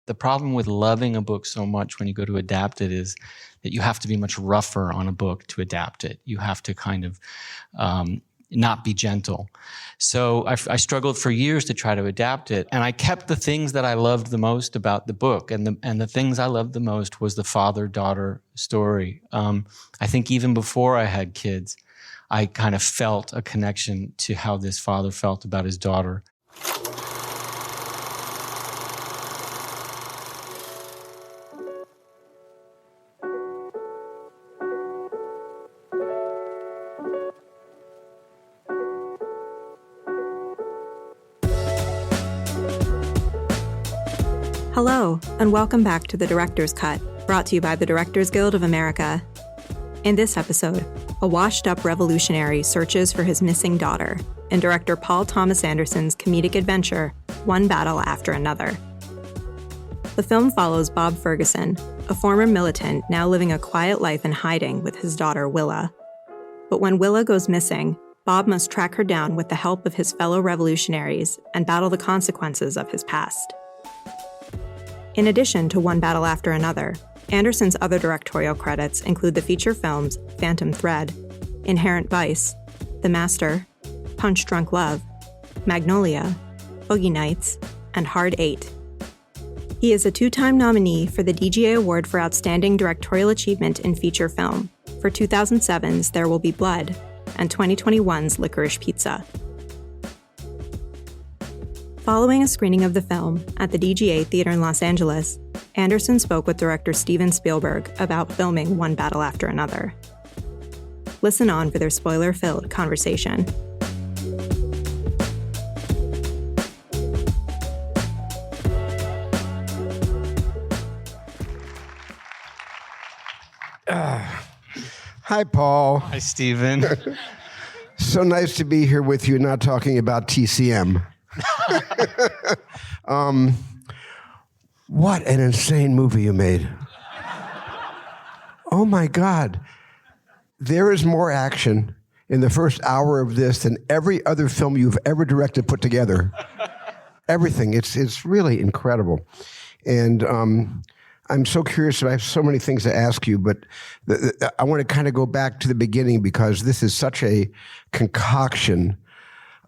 the problem with loving a book so much when you go to adapt it is that you have to be much rougher on a book to adapt it. You have to kind of not be gentle. So I struggled for years to try to adapt it, and I kept the things that I loved the most about the book, and the things I loved the most was the father-daughter story. I think even before I had kids, I kind of felt a connection to how this father felt about his daughter. Hello, and welcome back to The Director's Cut, brought to you by the Directors Guild of America. In this episode, a washed-up revolutionary searches for his missing daughter in director Paul Thomas Anderson's comedic adventure, One Battle After Another. The film follows Bob Ferguson, a former militant now living a quiet life in hiding with his daughter Willa. But when Willa goes missing, Bob must track her down with the help of his fellow revolutionaries and battle the consequences of his past. In addition to One Battle After Another, Anderson's other directorial credits include the feature films Phantom Thread, Inherent Vice, The Master, Punch Drunk Love, Magnolia, Boogie Nights, and Hard Eight. He is a two-time nominee for the DGA Award for Outstanding Directorial Achievement in Feature Film for 2007's There Will Be Blood and 2021's Licorice Pizza. Following a screening of the film at the DGA Theater in Los Angeles, Anderson spoke with director Steven Spielberg about filming One Battle After Another. Listen on for their spoiler-filled conversation. Hi, Paul. Hi, Steven. So nice to be here with you, not talking about TCM. What an insane movie you made. Oh my God. There is more action in the first hour of this than every other film you've ever directed put together. Everything. It's really incredible. And I'm so curious. I have so many things to ask you, but I want to kind of go back to the beginning because this is such a concoction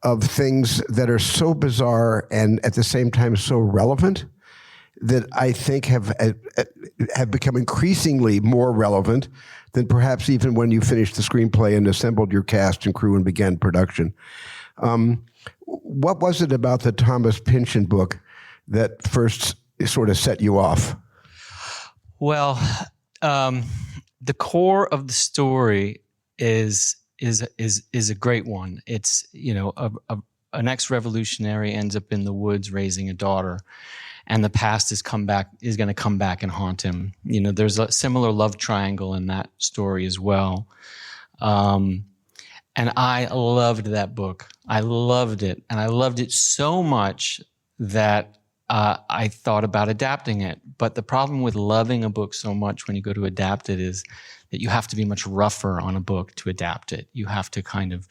of things that are so bizarre and at the same time so relevant that I think have become increasingly more relevant than perhaps even when you finished the screenplay and assembled your cast and crew and began production. What was it about the Thomas Pynchon book that first sort of set you off? Well, the core of the story is a great one. It's, an ex-revolutionary ends up in the woods raising a daughter, and the past is going to come back and haunt him. There's a similar love triangle in that story as well. And I loved that book. I loved it. And I loved it so much that I thought about adapting it. But the problem with loving a book so much when you go to adapt it is that you have to be much rougher on a book to adapt it. You have to kind of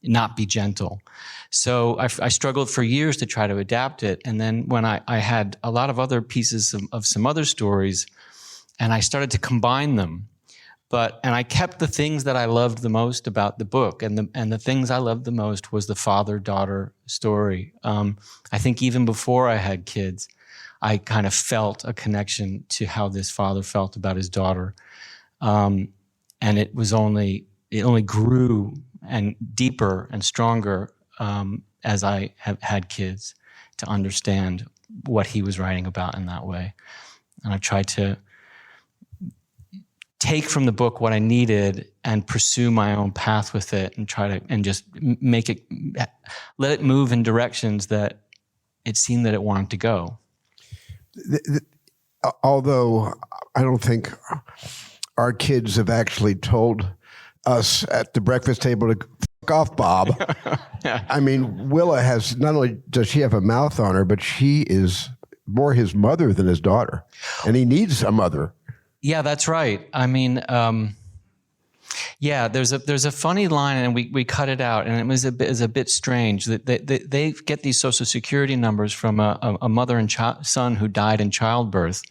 not be gentle. So I struggled for years to try to adapt it. And then when I had a lot of other pieces of some other stories, and I started to combine them. And I kept the things that I loved the most about the book, and the things I loved the most was the father-daughter story. I think even before I had kids, I kind of felt a connection to how this father felt about his daughter. And it only grew and deeper and stronger as I have had kids to understand what he was writing about in that way. And I tried to take from the book what I needed and pursue my own path with it and just let it move in directions that it seemed that it wanted to go. Although I don't think our kids have actually told us at the breakfast table to fuck off, Bob. Yeah. I mean, Willa has, not only does she have a mouth on her, but she is more his mother than his daughter. And he needs a mother. Yeah, that's right. I mean, Yeah, there's a funny line, and we cut it out, and it was a bit strange that they get these Social Security numbers from a mother and son who died in childbirth,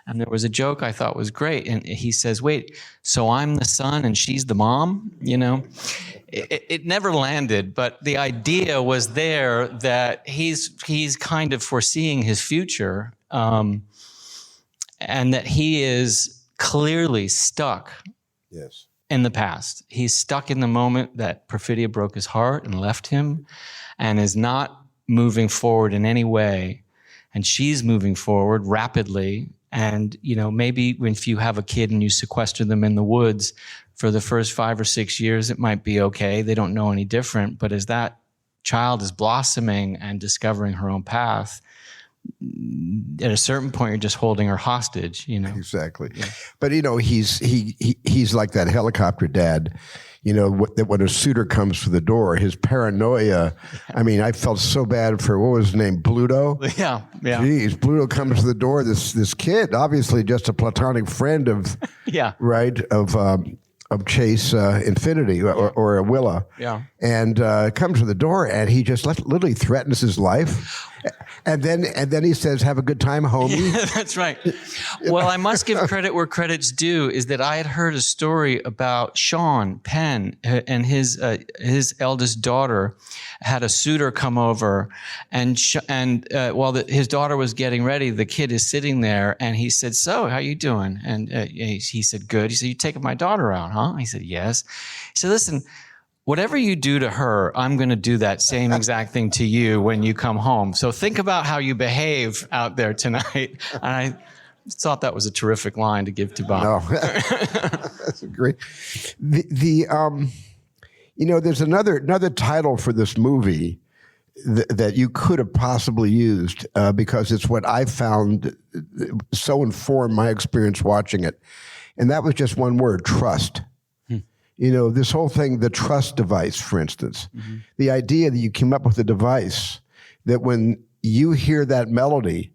and there was a joke I thought was great, and he says, "Wait, so I'm the son and she's the mom?" You know, it never landed, but the idea was there that he's kind of foreseeing his future, and that he is clearly stuck. Yes. In the past. He's stuck in the moment that Perfidia broke his heart and left him, and is not moving forward in any way. And she's moving forward rapidly. And, you know, maybe if you have a kid and you sequester them in the woods for the first 5 or 6 years, it might be okay. They don't know any different. But as that child is blossoming and discovering her own path, at a certain point, you're just holding her hostage, you know. Exactly. Yeah. But, you know, he's like that helicopter dad, you know, that when a suitor comes to the door, his paranoia. I mean, I felt so bad for, what was his name, Bluto? Yeah. Jeez, Bluto comes to the door, this kid, obviously just a platonic friend of, right, of Chase Infinity or Willa. Yeah. And comes to the door, and he just literally threatens his life. And then he says, "Have a good time, homie." Yeah, that's right. Well, I must give credit where credit's due, is that I had heard a story about Sean Penn and his eldest daughter had a suitor come over, and while his daughter was getting ready, the kid is sitting there, and he said, "So, how you doing?" And he said, "Good." He said, "You taking my daughter out, huh?" He said, "Yes." He said, "Listen, whatever you do to her, I'm going to do that same exact thing to you when you come home. So think about how you behave out there tonight." And I thought that was a terrific line to give to Bob. No, that's great. You know, there's another title for this movie that you could have possibly used because it's what I found so informed my experience watching it, and that was just one word: trust. You know, this whole thing, the trust device, for instance, the idea that you came up with a device that when you hear that melody,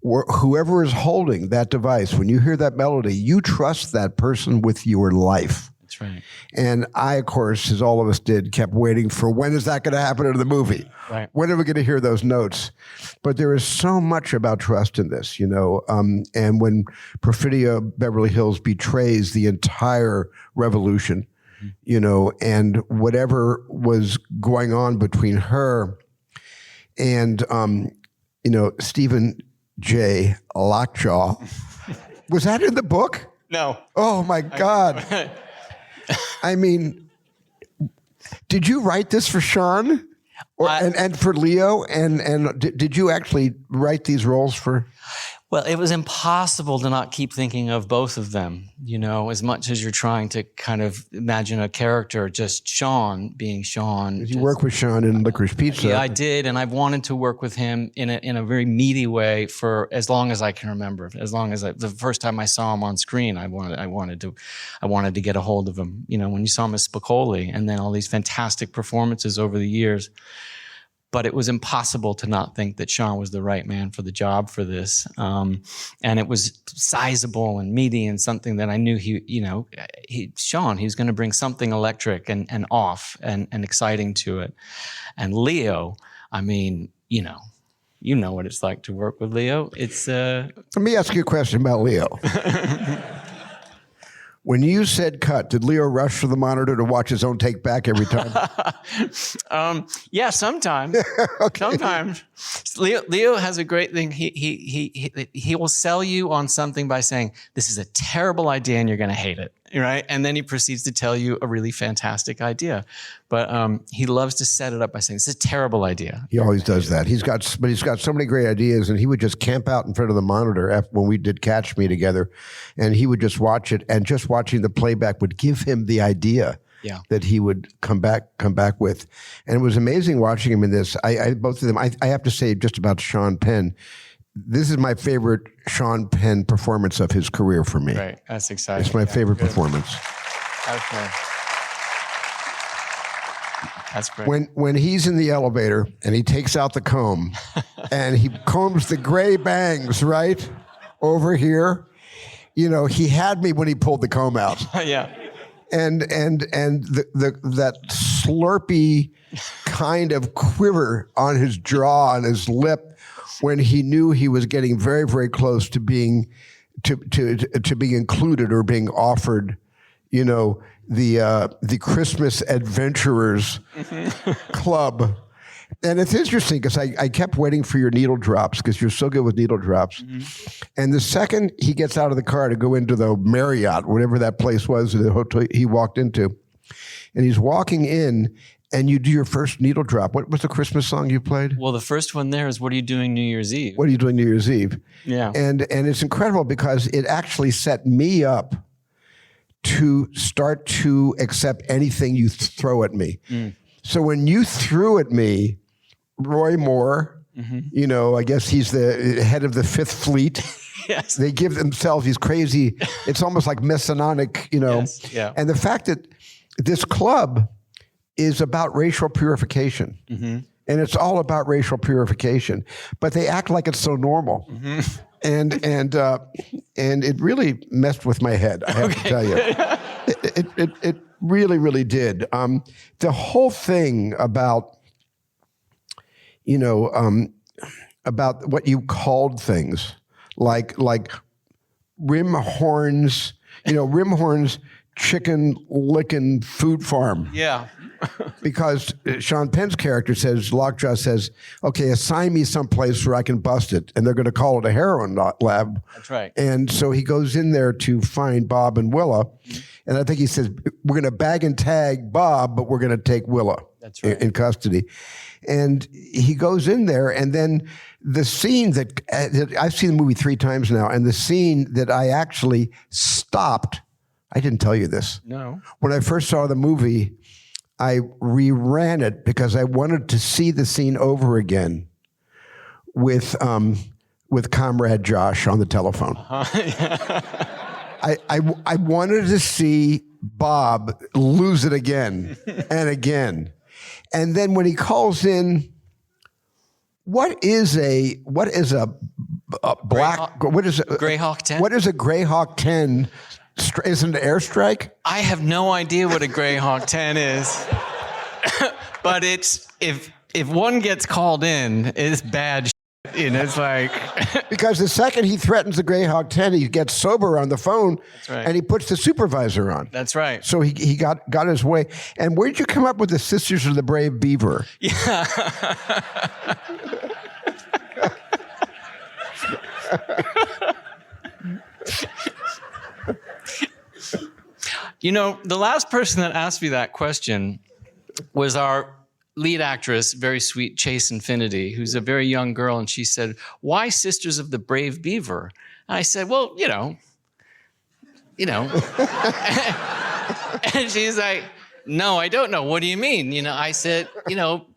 or whoever is holding that device, when you hear that melody, you trust that person with your life. That's right. And I, of course, as all of us did, kept waiting for when is that going to happen in the movie? Right. When are we going to hear those notes? But there is so much about trust in this, you know. And when Perfidia Beverly Hills betrays the entire revolution, you know, and whatever was going on between her and, you know, Stephen J. Lockjaw. Was that in the book? No. Oh, my God. I mean, did you write this for Sean and for Leo? And did you actually write these roles for? Well, it was impossible to not keep thinking of both of them, you know, as much as you're trying to kind of imagine a character, just Sean being Sean. Did you work with Sean in Licorice Pizza? Yeah, I did, and I've wanted to work with him in a very meaty way for as long as I can remember. As long as the first time I saw him on screen, I wanted to get a hold of him. You know, when you saw him as Spicoli, and then all these fantastic performances over the years. But it was impossible to not think that Sean was the right man for the job for this. And it was sizable and meaty and something that I knew Sean, he was going to bring something electric and off and exciting to it. And Leo, I mean, you know what it's like to work with Leo. It's Let me ask you a question about Leo. When you said cut, did Leo rush to the monitor to watch his own take back every time? Yeah, sometimes. Okay. Sometimes. Leo has a great thing. He will sell you on something by saying, "This is a terrible idea and you're going to hate it." Right? And then he proceeds to tell you a really fantastic idea. But he loves to set it up by saying, "This is a terrible idea." He always does that. He's got so many great ideas, and he would just camp out in front of the monitor when we did Catch Me together, and he would just watch it, and just watching the playback would give him the idea that he would come back with. And it was amazing watching him in this. Both of them, I have to say just about Sean Penn, this is my favorite Sean Penn performance of his career for me. Right, that's exciting. It's my favorite performance. Okay. That's great. When he's in the elevator and he takes out the comb and he combs the gray bangs right over here, you know, he had me when he pulled the comb out. Yeah. and that slurpy kind of quiver on his jaw, on his lip, when he knew he was getting very, very close to being being included or being offered, the Christmas Adventurers Club. And it's interesting because I kept waiting for your needle drops because you're so good with needle drops. Mm-hmm. And the second he gets out of the car to go into the Marriott, whatever that place was, the hotel he walked into, and he's walking in, and you do your first needle drop. What was the Christmas song you played? Well, the first one there is "What Are You Doing New Year's Eve?" What are you doing New Year's Eve? Yeah. And it's incredible because it actually set me up to start to accept anything you throw at me. Mm. So when you threw at me, Roy Moore, mm-hmm. I guess he's the head of the Fifth Fleet. Yes. They give themselves these crazy, it's almost like Messianic, Yes. Yeah. And the fact that this club is about racial purification. Mm-hmm. And it's all about racial purification. But they act like it's so normal. Mm-hmm. And it really messed with my head, I have to tell you. It really, really did. The whole thing about about what you called things, like Rimhorn's, Rimhorn's chicken licking food farm. Yeah. Because Sean Penn's character says, Lockjaw says, okay, assign me someplace where I can bust it. And they're going to call it a heroin lab. That's right. And so he goes in there to find Bob and Willa. Mm-hmm. And I think he says, we're going to bag and tag Bob, but we're going to take Willa. That's right. In custody. And he goes in there, and then the scene that I've seen the movie 3 times now, and the scene that I actually stopped, I didn't tell you this. No. When I first saw the movie, I reran it because I wanted to see the scene over again with Comrade Josh on the telephone. Uh-huh. I wanted to see Bob lose it again and again. And then when he calls in, what is a black? Greyhawk 10? What is a Greyhawk 10? Is it an airstrike? I have no idea what a Greyhawk 10 is, but it's if one gets called in, it's bad. It's like because the second he threatens the Greyhawk 10, he gets sober on the phone. That's right. And he puts the supervisor on. That's right. So he got his way. And where did you come up with the Sisters of the Brave Beaver? Yeah. The last person that asked me that question was our lead actress, very sweet Chase Infinity, who's a very young girl, and she said, "Why Sisters of the Brave Beaver?" And I said, "Well, and she's like, "No, I don't know. What do you mean?" I said,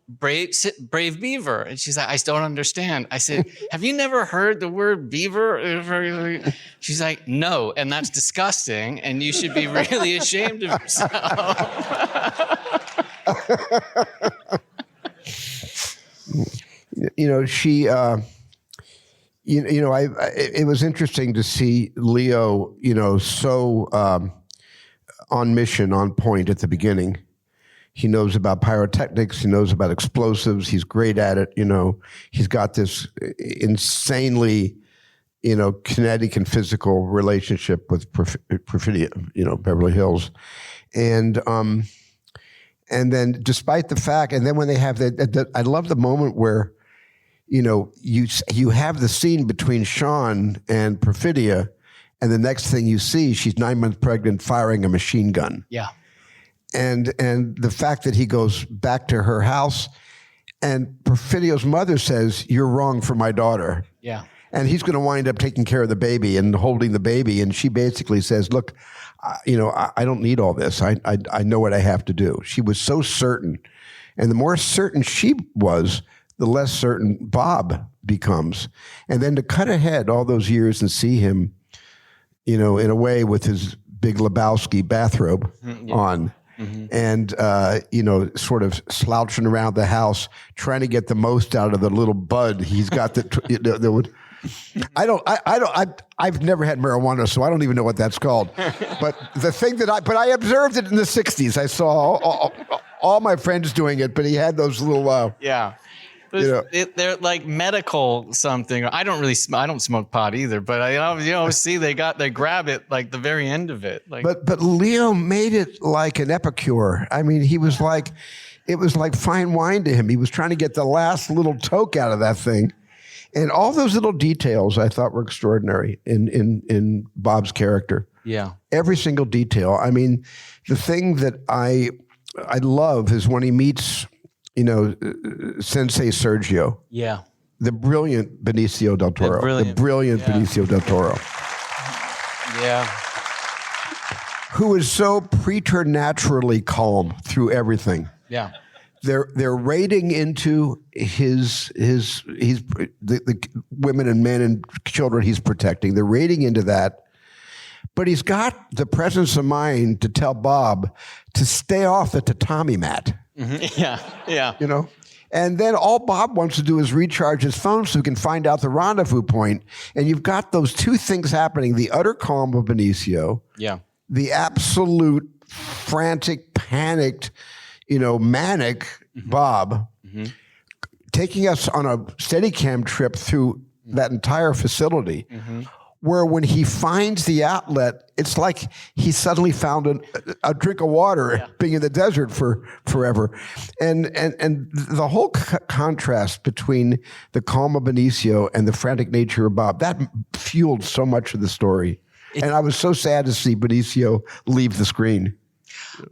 Brave Beaver. And she's like, "I still don't understand." I said, "Have you never heard the word beaver?" She's like, "No, and that's disgusting, and you should be really ashamed of yourself." it was interesting to see Leo, so on mission, on point at the beginning. He knows about pyrotechnics. He knows about explosives. He's great at it. He's got this insanely, kinetic and physical relationship with Perfidia, Beverly Hills. And then despite the fact, and then when they have I love the moment where, you have the scene between Sean and Perfidia, and the next thing you see, she's 9 months pregnant, firing a machine gun. Yeah. And the fact that he goes back to her house, and Perfidio's mother says, "You're wrong for my daughter." Yeah. And he's going to wind up taking care of the baby and holding the baby. And she basically says, "Look, I don't need all this. I know what I have to do." She was so certain. And the more certain she was, the less certain Bob becomes. And then to cut ahead all those years and see him, in a way with his big Lebowski bathrobe on. Mm-hmm. And, sort of slouching around the house, trying to get the most out of the little bud he's got that would I've never had marijuana, so I don't even know what that's called. But I observed it in the 60s. I saw all my friends doing it, but he had those little, Yeah. They're like medical something. I don't smoke pot either, but I see they grab it like the very end of it. Like, but Leo made it like an epicure. I mean, it was like fine wine to him. He was trying to get the last little toke out of that thing. And all those little details I thought were extraordinary in Bob's character. Yeah. Every single detail. I mean, the thing that I love is when he meets, Sensei Sergio. Yeah. The brilliant Benicio del Toro. Benicio del Toro. Yeah. Who is so preternaturally calm through everything. Yeah. They're raiding into the women and men and children he's protecting. They're raiding into that. But he's got the presence of mind to tell Bob to stay off the tatami mat. Mm-hmm. Yeah, yeah. And then all Bob wants to do is recharge his phone so he can find out the rendezvous point. And you've got those two things happening: the utter calm of Benicio, the absolute frantic, panicked, manic Bob, taking us on a Steadicam trip through that entire facility. Where when he finds the outlet, it's like he suddenly found a drink of water, being in the desert for forever. And the whole contrast between the calm of Benicio and the frantic nature of Bob, that fueled so much of the story. And I was so sad to see Benicio leave the screen.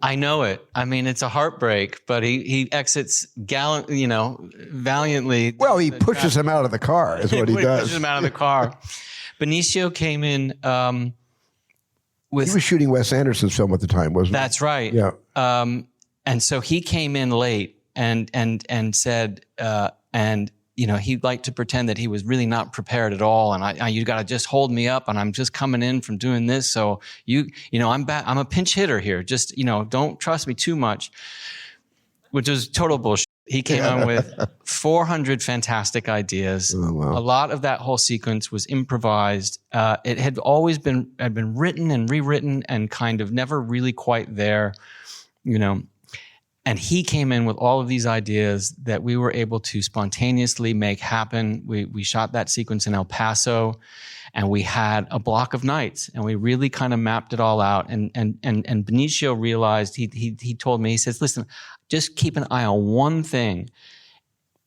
I know it. I mean, it's a heartbreak, but he exits valiantly. Well, he pushes him out of the car is what he does. Pushes him out of the car. Benicio came in with... He was shooting Wes Anderson's film at the time, wasn't he? That's right. Yeah. And so he came in late and said, he'd like to pretend that he was really not prepared at all. And you got to just hold me up, and I'm just coming in from doing this. So I'm a pinch hitter here. Just, don't trust me too much, which is total bullshit. He came on with 400 fantastic ideas. Oh, wow. A lot of that whole sequence was improvised. It had always been written and rewritten and kind of never really quite there, And he came in with all of these ideas that we were able to spontaneously make happen. We shot that sequence in El Paso, and we had a block of nights, and we really kind of mapped it all out. And Benicio realized, he told me, he says, listen, just keep an eye on one thing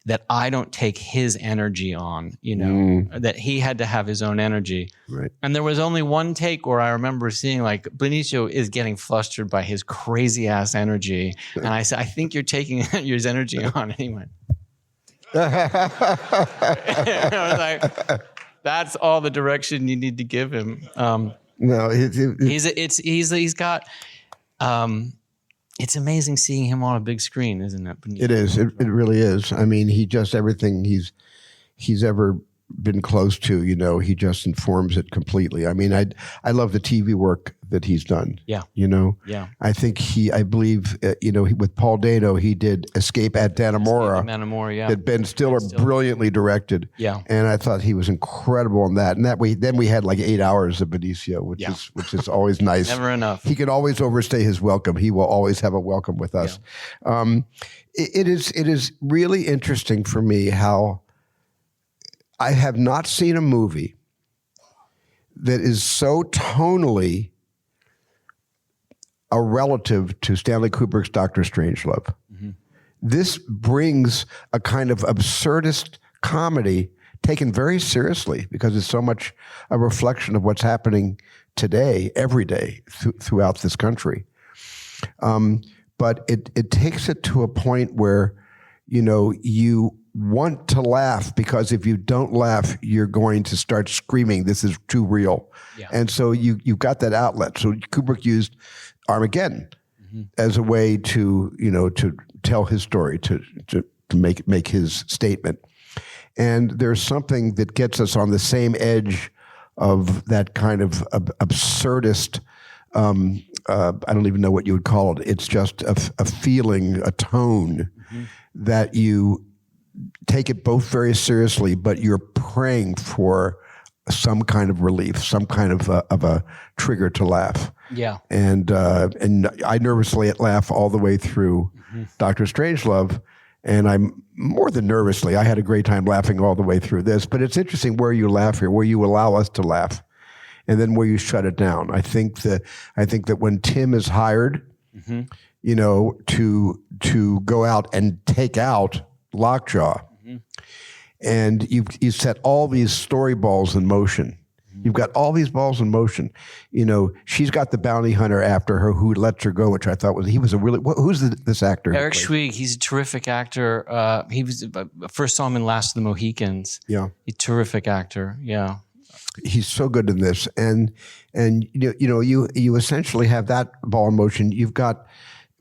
that I don't take his energy on, that he had to have his own energy. Right. And there was only one take where I remember seeing like Benicio is getting flustered by his crazy ass energy. And I said, I think you're taking his energy on. And he went. I was like, that's all the direction you need to give him. No, it's amazing seeing him on a big screen, isn't it? It is. It really is. I mean, he just everything he's ever been close to, he just informs it completely. I mean, I love the TV work that he's done. Yeah. Yeah. I think I believe, with Paul Dano, he did Escape at Dannemora. Yeah. That Ben Stiller brilliantly directed. Yeah. And I thought he was incredible in that. And then we had like 8 hours of Benicio, which is always nice. Never enough. He can always overstay his welcome. He will always have a welcome with us. Yeah. It is really interesting for me how I have not seen a movie that is so tonally a relative to Stanley Kubrick's Dr. Strangelove. Mm-hmm. This brings a kind of absurdist comedy taken very seriously because it's so much a reflection of what's happening today, every day throughout this country. But it takes it to a point where, you want to laugh because if you don't laugh, you're going to start screaming, this is too real. Yeah. And so you've got that outlet. So Kubrick used Armageddon as a way to tell his story, to make his statement. And there's something that gets us on the same edge of that kind of absurdist, I don't even know what you would call it. It's just a feeling, a tone that you take it both very seriously, but you're praying for some kind of relief, some kind of a trigger to laugh. Yeah. And I nervously laugh all the way through Dr. Strangelove, and I'm more than nervously. I had a great time laughing all the way through this, but it's interesting where you laugh here, where you allow us to laugh, and then where you shut it down. I think that when Tim is hired, you know, to go out and take out Lockjaw, and you set all these story balls in motion. You've got all these balls in motion. You know, she's got the bounty hunter after her who lets her go, which I thought was, he was a really, who's this actor? Eric Schweig, he's a terrific actor. He was, first saw him in Last of the Mohicans. Yeah. He's a terrific actor, yeah. He's so good in this. And you essentially have that ball in motion. You've got,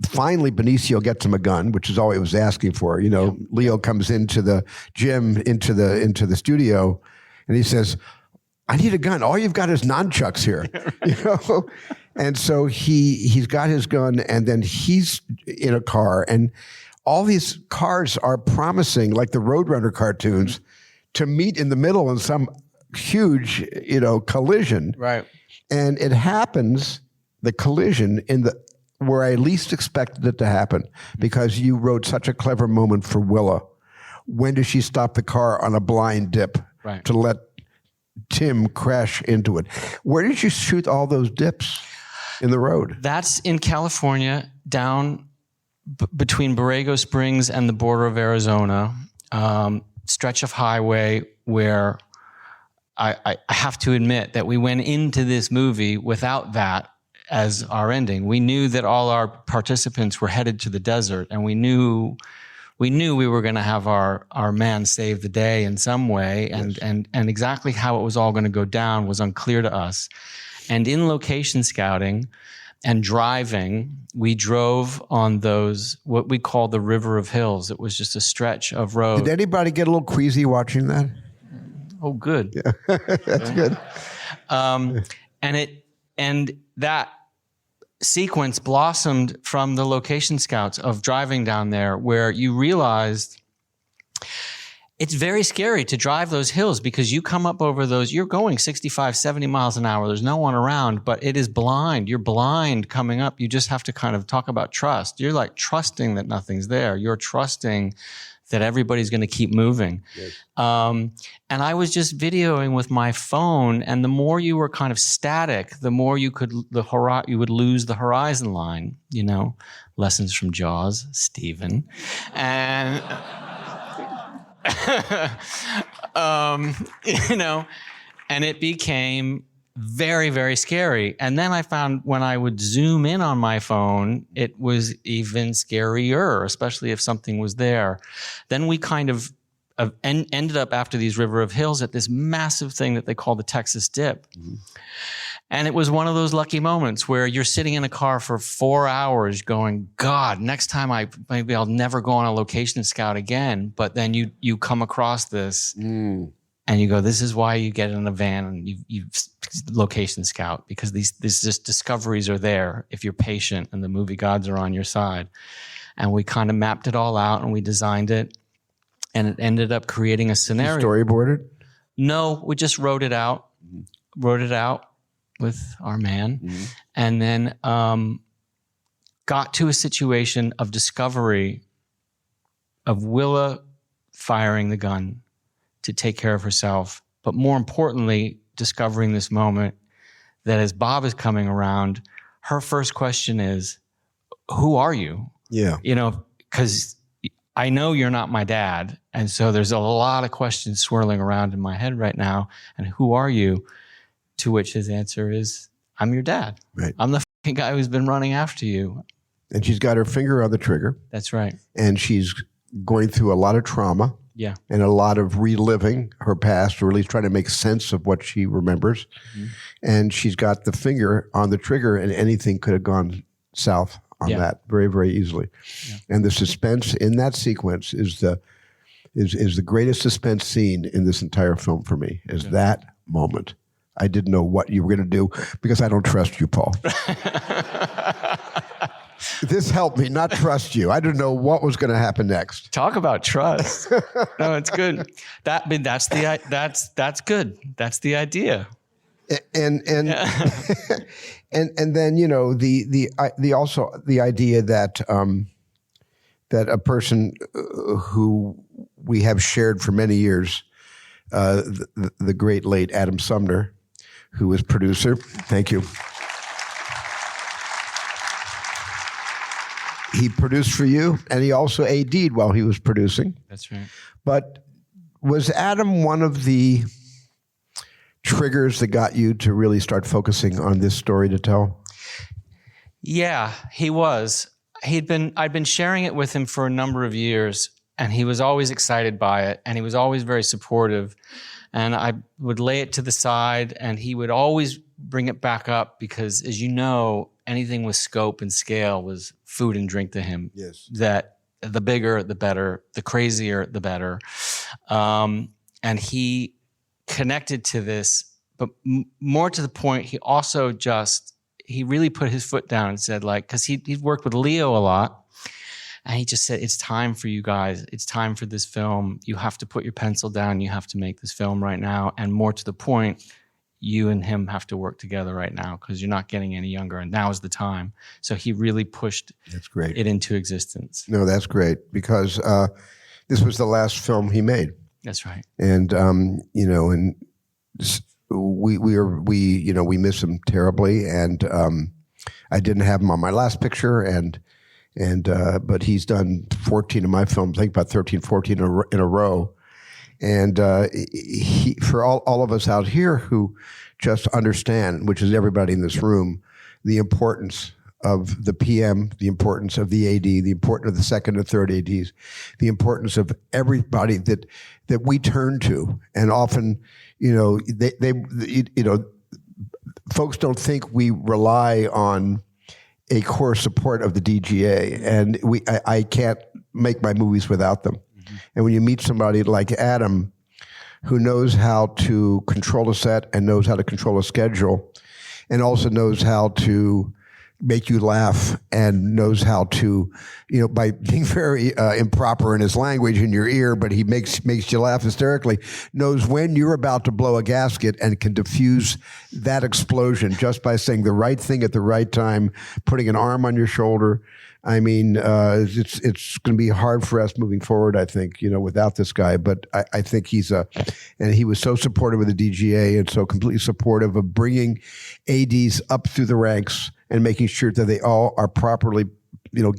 finally, Benicio gets him a gun, which is all he was asking for. You know, Leo comes into the gym, into the studio, and he says, I need a gun. All you've got is nunchucks here, you know? And so he's got his gun, and then he's in a car, and all these cars are promising, like the Roadrunner cartoons, to meet in the middle in some huge, you know, collision. Right. And it happens, the collision, where I least expected it to happen, because you wrote such a clever moment for Willa. When does she stop the car on a blind dip to let Tim crash into it? Where did you shoot all those dips in the road? That's in California, down between Borrego Springs and the border of Arizona, stretch of highway where I have to admit that we went into this movie without that as our ending. We knew that all our participants were headed to the desert, and we knew we were going to have our man save the day in some way, and exactly how it was all going to go down was unclear to us. And in location scouting and driving, we drove on those, what we call the River of Hills. It was just a stretch of road. Did anybody get a little queasy watching that? Oh, good. Yeah. That's good. And that sequence blossomed from the location scouts of driving down there, where you realized it's very scary to drive those hills, because you come up over those, you're going 65, 70 miles an hour. There's no one around, but it is blind. You're blind coming up. You just have to kind of talk about trust. You're like trusting that nothing's there. You're trusting that everybody's going to keep moving. Yes. And I was just videoing with my phone, and the more you were kind of static, the more you would lose the horizon line, you know, lessons from Jaws, Steven. And, you know, and it became very, very scary. And then I found when I would zoom in on my phone, it was even scarier, especially if something was there. Then we kind of ended up, after these River of Hills, at this massive thing that they call the Texas Dip. Mm-hmm. And it was one of those lucky moments where you're sitting in a car for 4 hours going, God, next time maybe I'll never go on a location scout again. But then you come across this and you go, this is why you get in a van and you location scout, because these just discoveries are there if you're patient and the movie gods are on your side. And we kind of mapped it all out and we designed it, and it ended up creating a scenario. You storyboarded? No, we just wrote it out with our man, and then got to a situation of discovery of Willa firing the gun to take care of herself, but more importantly, discovering this moment that as Bob is coming around, her first question is, who are you? Yeah. You know, because I know you're not my dad, and so there's a lot of questions swirling around in my head right now, and who are you? To which his answer is, I'm your dad. Right. I'm the fucking guy who's been running after you. And she's got her finger on the trigger. That's right. And she's going through a lot of trauma. Yeah. And a lot of reliving her past, or at least trying to make sense of what she remembers. Mm-hmm. And she's got the finger on the trigger, and anything could have gone south on that very, very easily. Yeah. And the suspense in that sequence is the greatest suspense scene in this entire film for me, is that moment. I didn't know what you were going to do, because I don't trust you, Paul. This helped me not trust you. I didn't know what was going to happen next. Talk about trust. No, it's good. That's good. That's the idea. And and then the also the idea that that a person who we have shared for many years, the great late Adam Sumner, who was producer. Thank you. He produced for you, and he also AD'd while he was producing. That's right. But was Adam one of the triggers that got you to really start focusing on this story to tell? Yeah, he was. I'd been sharing it with him for a number of years, and he was always excited by it, and he was always very supportive. And I would lay it to the side, and he would always bring it back up because, as you know, anything with scope and scale was food and drink to him. Yes. That the bigger, the better, the crazier, the better. And he connected to this, but more to the point, he also he really put his foot down and said, like, because he'd worked with Leo a lot, and he just said, it's time for you guys. It's time for this film. You have to put your pencil down. You have to make this film right now. And more to the point, you and him have to work together right now because you're not getting any younger, and now is the time. So he really pushed it into existence. No, that's great, because this was the last film he made. That's right. And we miss him terribly, and I didn't have him on my last picture, but he's done 14 of my films, I think about 13, 14 in a row. And for all of us out here who just understand, which is everybody in this room, the importance of the PM, the importance of the AD, the importance of the second and third ADs, the importance of everybody that we turn to, and often, folks don't think we rely on a core support of the DGA, and I can't make my movies without them. And when you meet somebody like Adam, who knows how to control a set and knows how to control a schedule, and also knows how to make you laugh, and knows how to, by being very improper in his language in your ear, but he makes you laugh hysterically, knows when you're about to blow a gasket and can diffuse that explosion just by saying the right thing at the right time, putting an arm on your shoulder. I mean, it's going to be hard for us moving forward, I think, without this guy. But I think and he was so supportive of the DGA and so completely supportive of bringing ADs up through the ranks and making sure that they all are properly,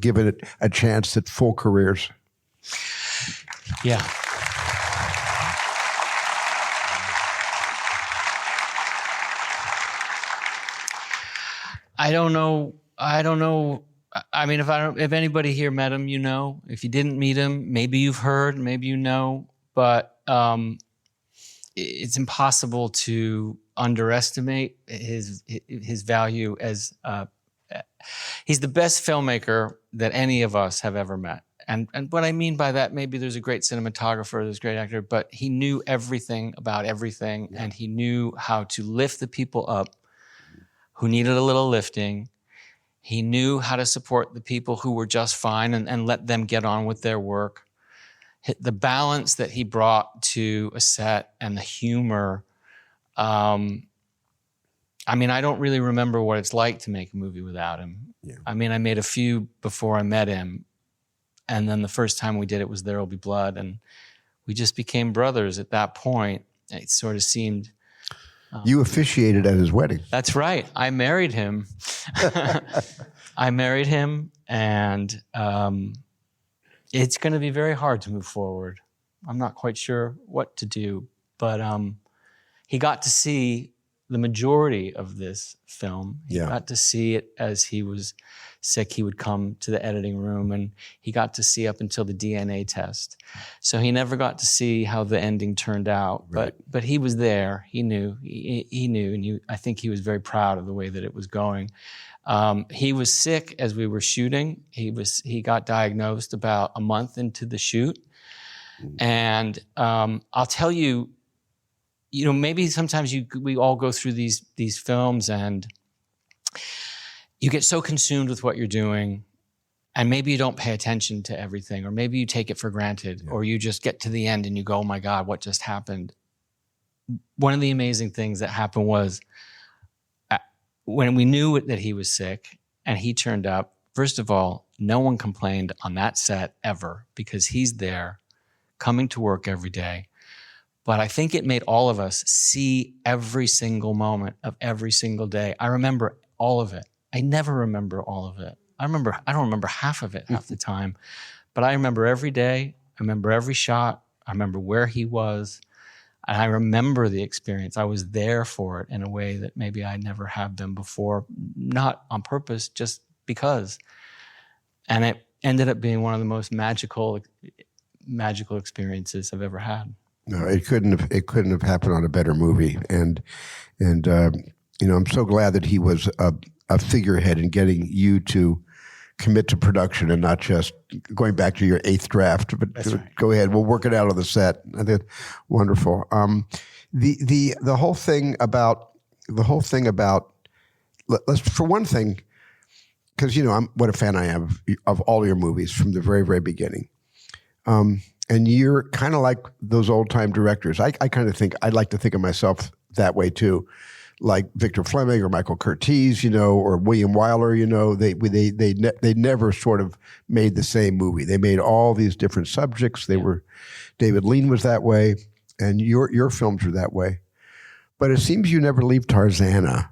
given it a chance at full careers. Yeah. I don't know. I mean, if anybody here met him, if you didn't meet him, maybe you've heard, maybe but it's impossible to underestimate his value as he's the best filmmaker that any of us have ever met. And what I mean by that, maybe there's a great cinematographer, there's a great actor, but he knew everything about everything, and he knew how to lift the people up who needed a little lifting. He knew how to support the people who were just fine and let them get on with their work. The balance that he brought to a set and the humor. I don't really remember what it's like to make a movie without him. Yeah. I made a few before I met him. And then the first time we did it was There Will Be Blood. And we just became brothers at that point. It sort of seemed... You officiated at his wedding. That's right. I married him. And it's going to be very hard to move forward. I'm not quite sure what to do, but he got to see the majority of this film. He got to see it as he was sick. He would come to the editing room, and he got to see up until the DNA test. So he never got to see how the ending turned out, right. but he was there. He knew, and I think he was very proud of the way that it was going. He was sick as we were shooting. He got diagnosed about a month into the shoot. And I'll tell you, maybe sometimes we all go through these films and you get so consumed with what you're doing And maybe you don't pay attention to everything, or maybe you take it for granted, or you just get to the end and you go, oh my God, what just happened? One of the amazing things that happened was when we knew that he was sick and he turned up, first of all, no one complained on that set ever, because he's there coming to work every day. But I think it made all of us see every single moment of every single day. I remember all of it. I never remember all of it. I don't remember half of it half the time, but I remember every day. I remember every shot. I remember where he was, and I remember the experience. I was there for it in a way that maybe I never have been before, not on purpose, just because. And it ended up being one of the most magical experiences I've ever had. No, it couldn't have happened on a better movie, and I'm so glad that he was a figurehead in getting you to commit to production and not just going back to your 8th draft. But right. Go ahead, we'll work it out on the set. I think wonderful. The whole thing about let's, for one thing, because what a fan I am of all your movies from the very, very beginning. And you're kind of like those old time directors. I kind of think, I'd like to think of myself that way too, like Victor Fleming or Michael Curtiz, or William Wyler. They never sort of made the same movie. They made all these different subjects. David Lean was that way, and your films are that way. But it seems you never leave Tarzana.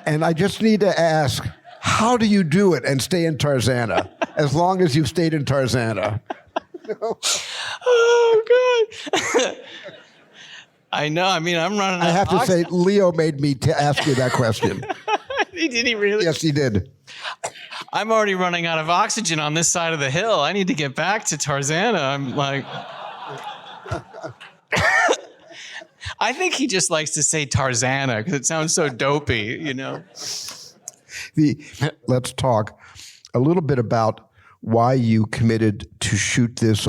And I just need to ask, how do you do it and stay in Tarzana as long as you've stayed in Tarzana? Oh, God. I know. I mean, I'm running out I have of to say, Leo made me ask you that question. Did he really? Yes, he did. I'm already running out of oxygen on this side of the hill. I need to get back to Tarzana. I'm like... I think he just likes to say Tarzana because it sounds so dopey, Let's talk a little bit about why you committed to shoot this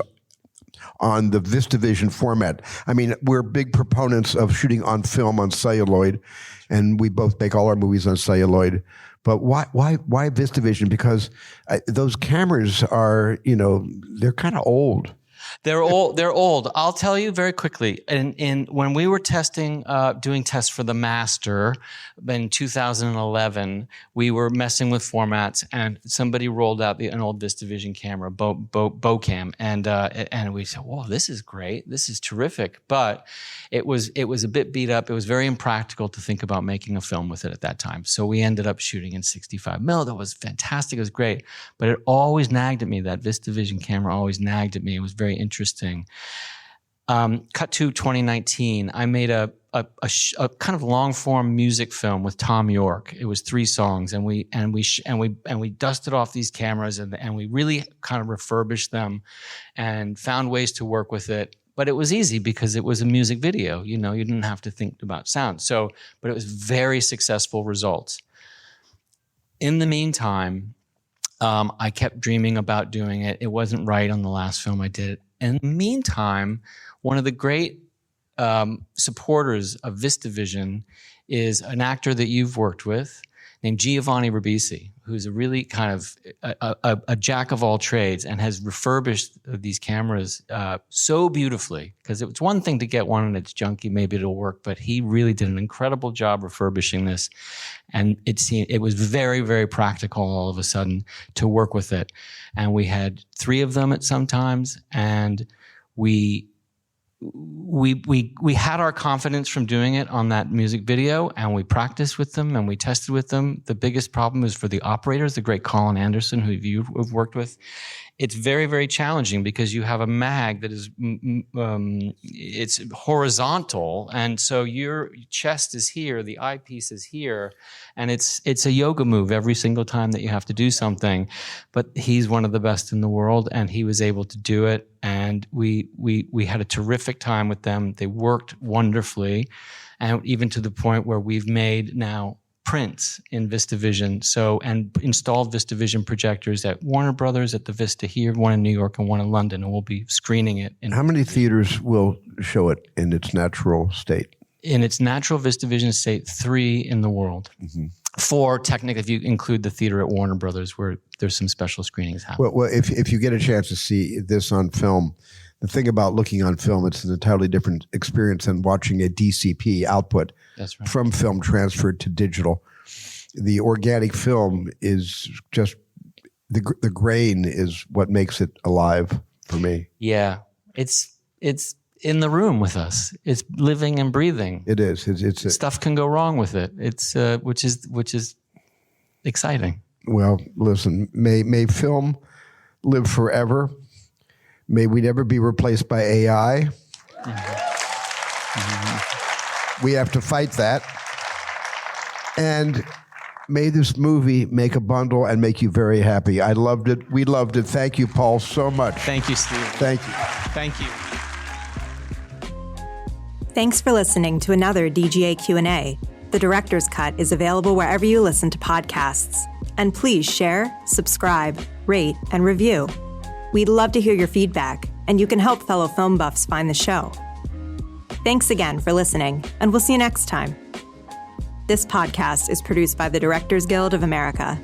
on the Vistavision format. I mean, we're big proponents of shooting on film on celluloid, and we both make all our movies on celluloid. But why Vistavision? Because those cameras are, they're kind of old. They're old. I'll tell you very quickly. When we were doing tests for the Master in 2011, we were messing with formats, and somebody rolled out an old Vistavision camera, Bocam, and we said, "Whoa, this is great. This is terrific." But it was a bit beat up. It was very impractical to think about making a film with it at that time. So we ended up shooting in 65mm. That was fantastic. It was great, but it always nagged at me. That Vistavision camera always nagged at me. It was very interesting. Cut to 2019, I made a kind of long form music film with Tom York. It was 3 songs, and we dusted off these cameras and we really kind of refurbished them and found ways to work with it. But it was easy because it was a music video. You didn't have to think about sound. But it was very successful results. In the meantime, I kept dreaming about doing it. It wasn't right on the last film I did. In the meantime, one of the great supporters of Vistavision is an actor that you've worked with named Giovanni Ribisi, who's a really kind of a jack of all trades and has refurbished these cameras so beautifully. Because it's one thing to get one and it's junky, maybe it'll work, but he really did an incredible job refurbishing this. And it was very, very practical all of a sudden to work with it. And we had 3 of them at some times, and we had our confidence from doing it on that music video, and we practiced with them and we tested with them. The biggest problem is for the operators, the great Colin Anderson, who you've worked with. It's very, very challenging because you have a mag that is it's horizontal, and so your chest is here, the eyepiece is here, and it's a yoga move every single time that you have to do something. But he's one of the best in the world, and he was able to do it, and we had a terrific time with them. They worked wonderfully, and even to the point where we've made now prints in Vistavision, and installed Vistavision projectors at Warner Brothers, at the Vista here, one in New York and one in London, and we'll be screening it. How many theaters will show it in its natural state? In its natural Vistavision state, 3 in the world. Mm-hmm. 4 technically, if you include the theater at Warner Brothers, where there's some special screenings happening. Well, if you get a chance to see this on film, the thing about looking on film, it's an entirely different experience than watching a DCP output. That's right. From film transferred to digital. The organic film is just the grain is what makes it alive for me. Yeah, it's in the room with us. It's living and breathing. It is. It's stuff can go wrong with it. It's which is exciting. Well, listen, may film live forever. May we never be replaced by AI. Mm-hmm. We have to fight that. And may this movie make a bundle and make you very happy. I loved it. We loved it. Thank you, Paul, so much. Thank you, Steve. Thank you. Thank you. Thanks for listening to another DGA Q&A. The Director's Cut is available wherever you listen to podcasts. And please share, subscribe, rate, and review. We'd love to hear your feedback, and you can help fellow film buffs find the show. Thanks again for listening, and we'll see you next time. This podcast is produced by the Directors Guild of America.